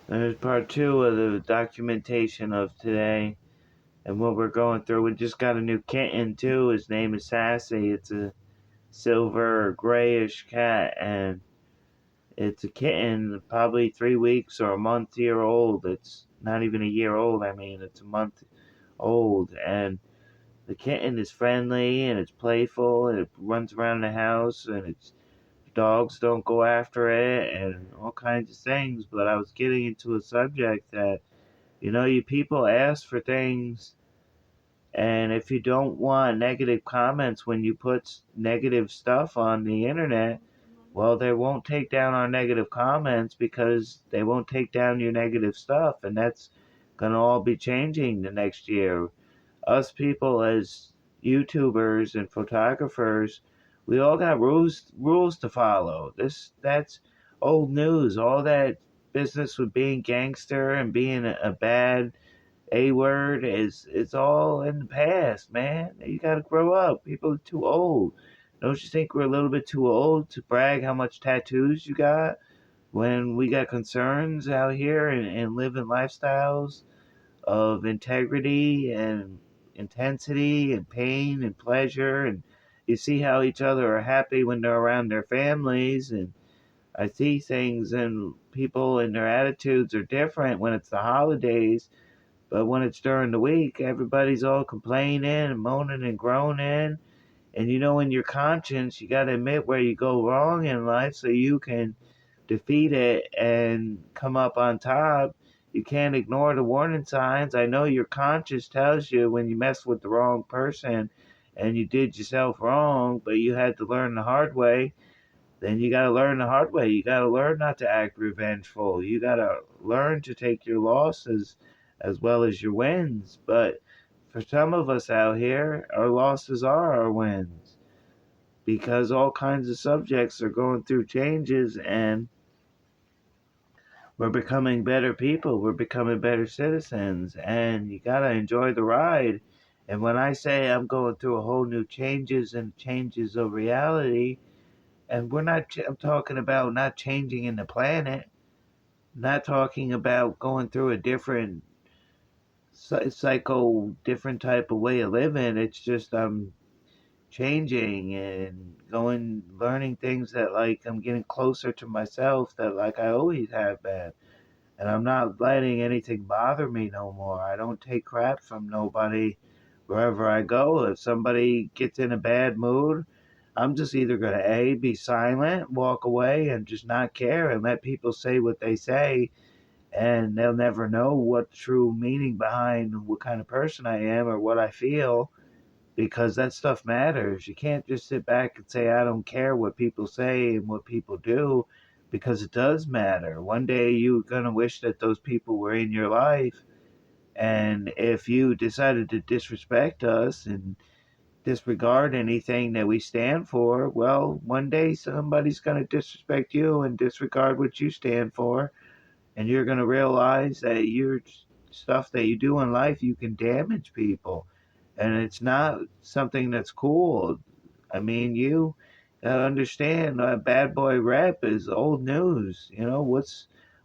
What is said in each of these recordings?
There's part two of the documentation of today and what we're going through. We just got a new kitten too. His name is Sassy. It's a silver grayish cat, and it's a kitten, probably 3 weeks or a month-year old. It's not even a year old. I mean, it's a month old, and the kitten is friendly and it's playful and it runs around the house and its dogs don't go after it and all kinds of things. But I was getting into a subject that you people ask for things, and if you don't want negative comments when you put negative stuff on the internet, well, they won't take down our negative comments because they won't take down your negative stuff, and that's going to all be changing the next year. Us people as YouTubers and photographers, we all got rules to follow. That's old news. All that business with being gangster and being a bad A word is it's all in the past, man. You gotta grow up. People are too old. Don't you think we're a little bit too old to brag how much tattoos you got when we got concerns out here and living lifestyles of integrity and intensity and pain and pleasure, and you see how each other are happy when they're around their families, and I see things and people and their attitudes are different when it's the holidays, but when it's during the week everybody's all complaining and moaning and groaning. And in your conscience you got to admit where you go wrong in life so you can defeat it and come up on top. You can't ignore the warning signs. I know your conscience tells you when you mess with the wrong person and you did yourself wrong, but you had to learn the hard way. Then you got to learn the hard way. You got to learn not to act revengeful. You got to learn to take your losses as well as your wins. But for some of us out here, our losses are our wins because all kinds of subjects are going through changes, and we're becoming better people. We're becoming better citizens, and you gotta enjoy the ride. And when I say I'm going through a whole new changes and changes of reality, and we're not, I'm talking about not changing in the planet, not talking about going through a different cycle, different type of way of living. It's just I'm changing and going, learning things that like I'm getting closer to myself that like I always have been. And I'm not letting anything bother me no more. I don't take crap from nobody wherever I go. If somebody gets in a bad mood, I'm just either going to A, be silent, walk away, and just not care and let people say what they say. And they'll never know what true meaning behind what kind of person I am or what I feel, because that stuff matters. You can't just sit back and say, I don't care what people say and what people do, because it does matter. One day you're going to wish that those people were in your life. And if you decided to disrespect us and disregard anything that we stand for, well, one day somebody's going to disrespect you and disregard what you stand for. And you're going to realize that your stuff that you do in life, you can damage people. And it's not something that's cool. I mean, you gotta understand, a bad boy rap is old news.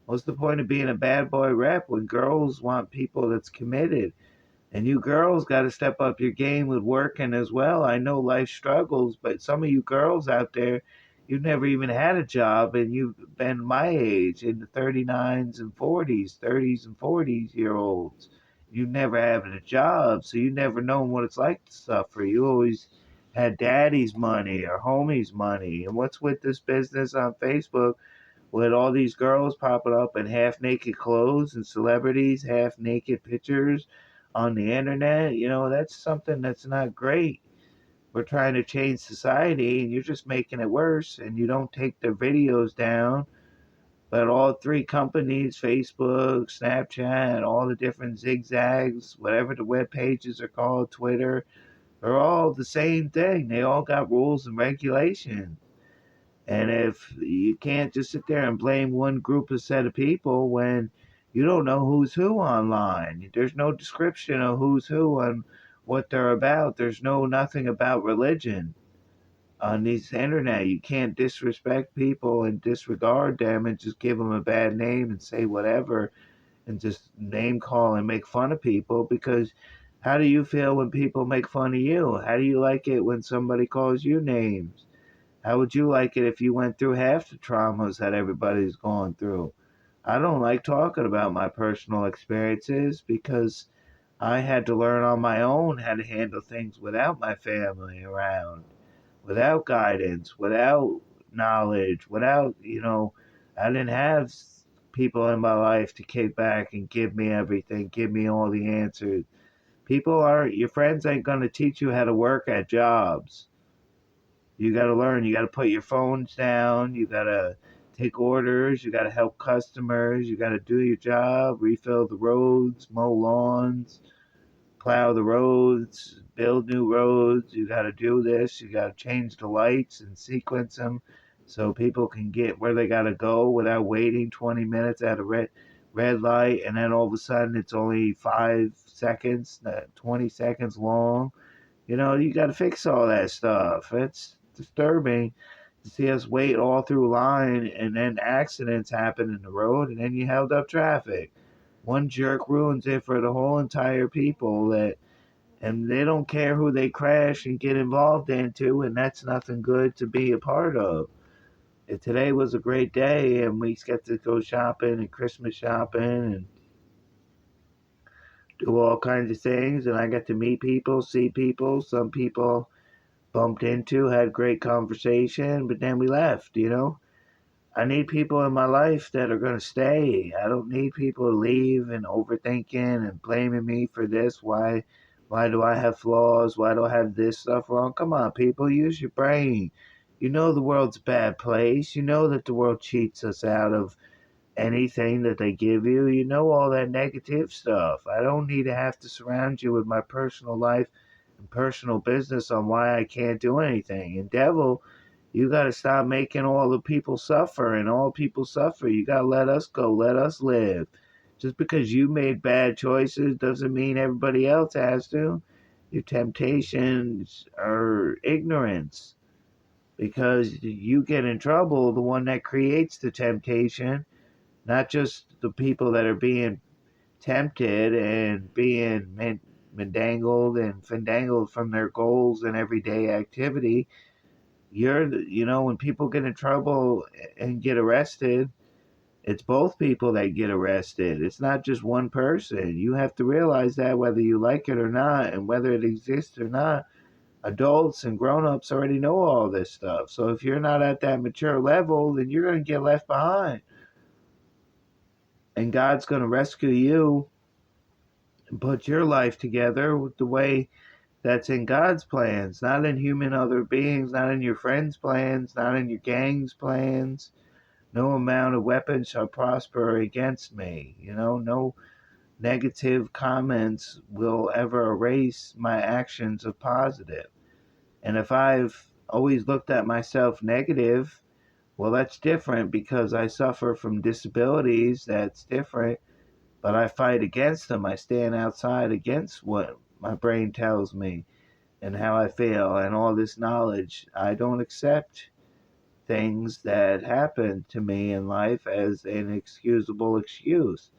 What's the point of being a bad boy rap when girls want people that's committed? And you girls got to step up your game with working as well. I know life struggles, but some of you girls out there, you've never even had a job, and you've been my age, in the 39s and 40s, 30s and 40s year olds. You never had a job, so you never known what it's like to suffer. You always had daddy's money or homie's money. And what's with this business on Facebook with all these girls popping up in half naked clothes and celebrities half naked pictures on the internet? That's something that's not great. We're trying to change society and you're just making it worse, and you don't take the videos down. But all three companies, Facebook, Snapchat, all the different zigzags, whatever the web pages are called, Twitter, are all the same thing. They all got rules and regulations. And if you can't just sit there and blame one group of set of people when you don't know who's who online. There's no description of who's who and what they're about. There's no nothing about religion. on this internet. You can't disrespect people and disregard them and just give them a bad name and say whatever and just name call and make fun of people, because how do you feel when people make fun of you? How do you like it when somebody calls you names? How would you like it if you went through half the traumas that everybody's gone through? I don't like talking about my personal experiences because I had to learn on my own how to handle things without my family around, without guidance, without knowledge, without, I didn't have people in my life to kick back and give me everything, give me all the answers. Your friends ain't going to teach you how to work at jobs. You got to learn. You got to put your phones down. You got to take orders. You got to help customers. You got to do your job, refill the roads, mow lawns, plow the roads, build new roads. You got to do this. You got to change the lights and sequence them so people can get where they got to go without waiting 20 minutes at a red light, and then all of a sudden it's only 5 seconds, 20 seconds long. You got to fix all that stuff. It's disturbing to see us wait all through line and then accidents happen in the road and then you held up traffic. One jerk ruins it for the whole entire people that, and they don't care who they crash and get involved into, and that's nothing good to be a part of. If today was a great day and we get to go shopping and Christmas shopping and do all kinds of things, and I get to meet people, see people, some people bumped into, had great conversation, but then we left. I need people in my life that are going to stay. I don't need people to leave and overthinking and blaming me for this. Why do I have flaws? Why do I have this stuff wrong? Come on, people, use your brain. You know the world's a bad place. You know that the world cheats us out of anything that they give you. You know all that negative stuff. I don't need to have to surround you with my personal life and personal business on why I can't do anything. And devil, you got to stop making all the people suffer, and all people suffer. You got to let us go, let us live. Just because you made bad choices doesn't mean everybody else has to. Your temptations are ignorance, because you get in trouble, the one that creates the temptation, not just the people that are being tempted and being mandangled and fandangled from their goals and everyday activity. When people get in trouble and get arrested, it's both people that get arrested. It's not just one person. You have to realize that whether you like it or not, and whether it exists or not, adults and grown-ups already know all this stuff. So if you're not at that mature level, then you're going to get left behind. And God's going to rescue you and put your life together with the way that's in God's plans, not in human other beings, not in your friends' plans, not in your gang's plans. No amount of weapons shall prosper against me. No negative comments will ever erase my actions of positive. And if I've always looked at myself negative, well, that's different because I suffer from disabilities. That's different. But I fight against them. I stand outside against what my brain tells me and how I feel and all this knowledge. I don't accept things that happen to me in life as an excusable excuse.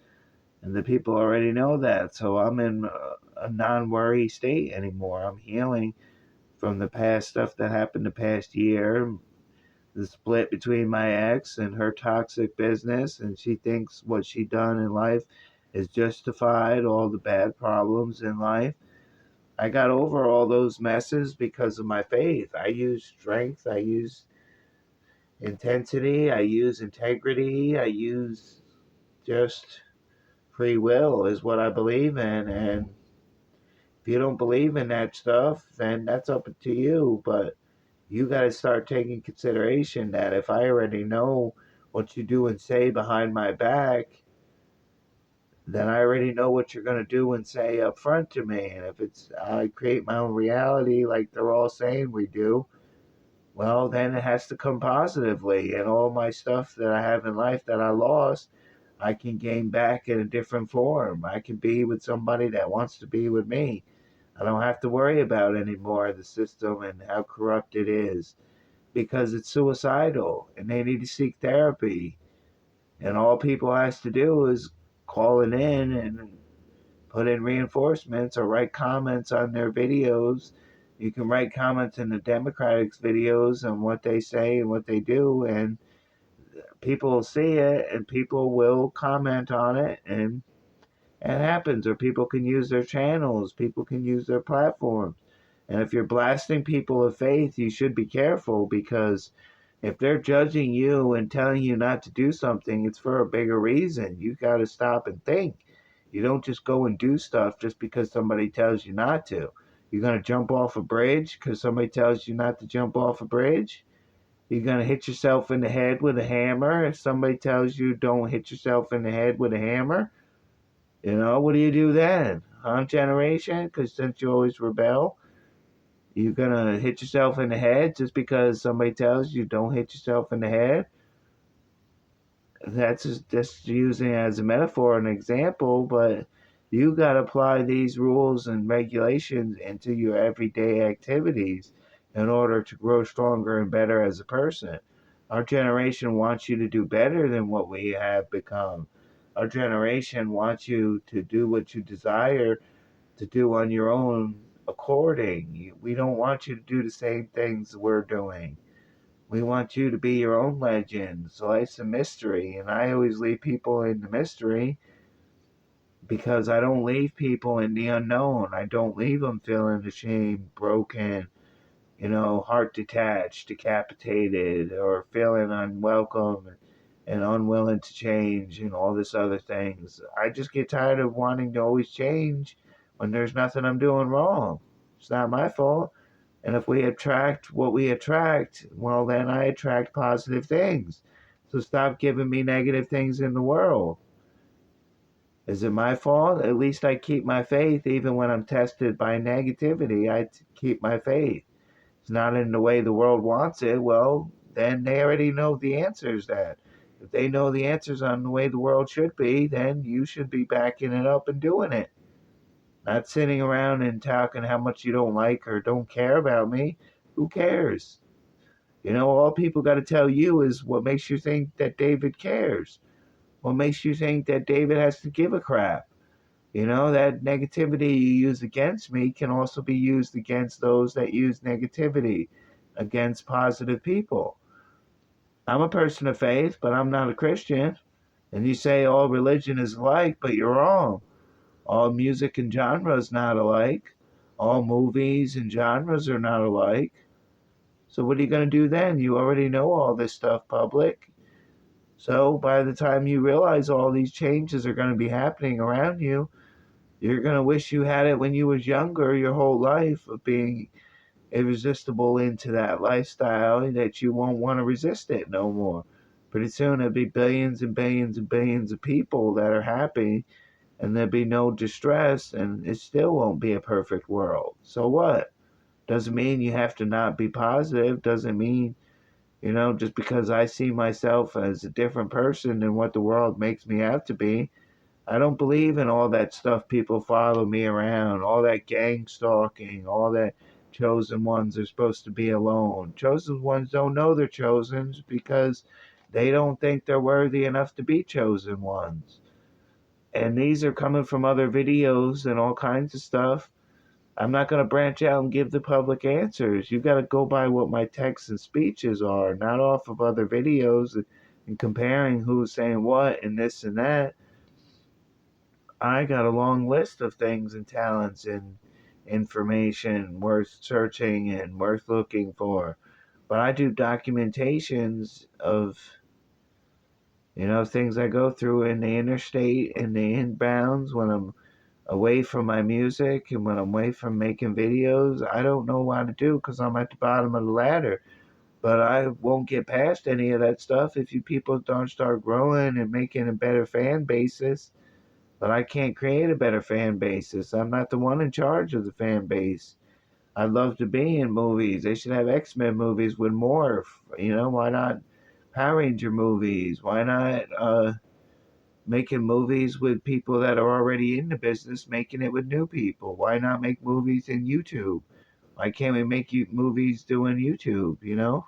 And the people already know that. So I'm in a non worry state anymore. I'm healing from the past stuff that happened the past year. The split between my ex and her toxic business, and she thinks what she done in life is justified, all the bad problems in life. I got over all those messes because of my faith. I use strength, I use intensity, I use integrity, I use just free will is what I believe in. And if you don't believe in that stuff, then that's up to you. But you got to start taking consideration that if I already know what you do and say behind my back, then I already know what you're going to do and say up front to me. And if it's I create my own reality like they're all saying we do, well, then it has to come positively. And all my stuff that I have in life that I lost, I can gain back in a different form. I can be with somebody that wants to be with me. I don't have to worry about anymore the system and how corrupt it is because it's suicidal and they need to seek therapy. And all people has to do is call it in and put in reinforcements or write comments on their videos. You can write comments in the Democrats' videos on what they say and what they do, and people will see it and people will comment on it, and it happens. Or people can use their channels, people can use their platforms. And if you're blasting people of faith, you should be careful because if they're judging you and telling you not to do something, it's for a bigger reason. You got to stop and think. You don't just go and do stuff just because somebody tells you not to. You're going to jump off a bridge because somebody tells you not to jump off a bridge. You're going to hit yourself in the head with a hammer if somebody tells you don't hit yourself in the head with a hammer. What do you do then? Huh, generation? Because since you always rebel, you're going to hit yourself in the head just because somebody tells you don't hit yourself in the head? That's just using it as a metaphor, an example, but you got to apply these rules and regulations into your everyday activities in order to grow stronger and better as a person. Our generation wants you to do better than what we have become. Our generation wants you to do what you desire to do on your own according. We don't want you to do the same things we're doing. We want you to be your own legend. So life's a mystery, and I always leave people in the mystery because I don't leave people in the unknown. I don't leave them feeling ashamed, broken, heart detached, decapitated, or feeling unwelcome and unwilling to change and all this other things. I just get tired of wanting to always change when there's nothing I'm doing wrong. It's not my fault. And if we attract what we attract, well, then I attract positive things. So stop giving me negative things in the world. Is it my fault? At least I keep my faith even when I'm tested by negativity. I keep my faith. It's not in the way the world wants it. Well, then they already know the answers that. If they know the answers on the way the world should be, then you should be backing it up and doing it. Not sitting around and talking how much you don't like or don't care about me. Who cares? All people got to tell you is what makes you think that David cares. What makes you think that David has to give a crap. That negativity you use against me can also be used against those that use negativity against positive people. I'm a person of faith, but I'm not a Christian. And you say all religion is alike, but you're wrong. All music and genres not alike. All movies and genres are not alike. So what are you going to do then? You already know all this stuff, public. So by the time you realize all these changes are going to be happening around you, you're going to wish you had it when you was younger, your whole life of being irresistible into that lifestyle that you won't want to resist it no more. Pretty soon there'll be billions and billions and billions of people that are happy and there'll be no distress and it still won't be a perfect world. So what? Doesn't mean you have to not be positive. Doesn't mean, just because I see myself as a different person than what the world makes me out to be. I don't believe in all that stuff people follow me around, all that gang stalking, all that chosen ones are supposed to be alone. Chosen ones don't know they're chosen because they don't think they're worthy enough to be chosen ones. And these are coming from other videos and all kinds of stuff. I'm not going to branch out and give the public answers. You got to go by what my texts and speeches are, not off of other videos and comparing who's saying what and this and that. I got a long list of things and talents and information worth searching and worth looking for. But I do documentations of, things I go through in the interstate and the inbounds when I'm away from my music and when I'm away from making videos. I don't know what to do because I'm at the bottom of the ladder. But I won't get past any of that stuff if you people don't start growing and making a better fan basis. But I can't create a better fan basis. I'm not the one in charge of the fan base. I'd love to be in movies. They should have X-Men movies with more. Why not Power Ranger movies? Why not making movies with people that are already in the business, making it with new people. Why not make movies in YouTube? Why can't we make movies doing YouTube? You know?